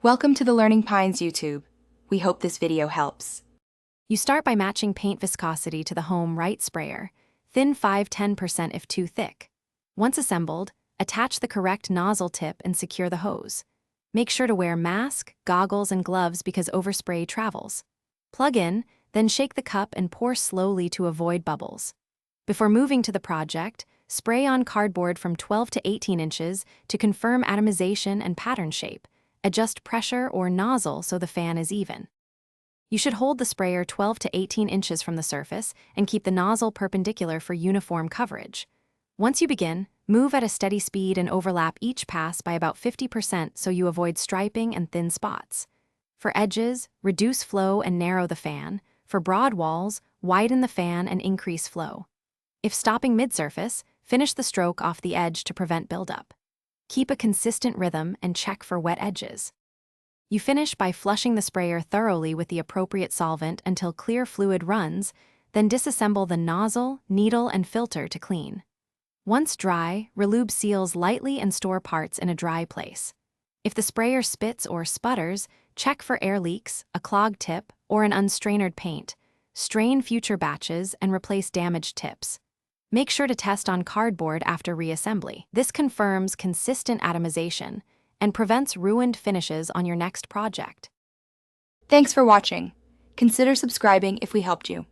Welcome to the Learning Pines YouTube. We hope this video helps. You start by matching paint viscosity to the Homeright sprayer, thin 5–10% if too thick. Once assembled, attach the correct nozzle tip and secure the hose. Make sure to wear mask, goggles, and gloves because overspray travels. Plug in, then shake the cup and pour slowly to avoid bubbles. Before moving to the project, spray on cardboard from 12 to 18 inches to confirm atomization and pattern shape. Adjust pressure or nozzle so the fan is even. You should hold the sprayer 12 to 18 inches from the surface and keep the nozzle perpendicular for uniform coverage. Once you begin, move at a steady speed and overlap each pass by about 50% so you avoid striping and thin spots. For edges, reduce flow and narrow the fan. For broad walls, widen the fan and increase flow. If stopping mid-surface, finish the stroke off the edge to prevent buildup. Keep a consistent rhythm and check for wet edges. You finish by flushing the sprayer thoroughly with the appropriate solvent until clear fluid runs, then disassemble the nozzle, needle, and filter to clean. Once dry, relube seals lightly and store parts in a dry place. If the sprayer spits or sputters, check for air leaks, a clogged tip, or an unstrainered paint. Strain future batches and replace damaged tips. Make sure to test on cardboard after reassembly. This confirms consistent atomization and prevents ruined finishes on your next project. Thanks for watching. Consider subscribing if we helped you.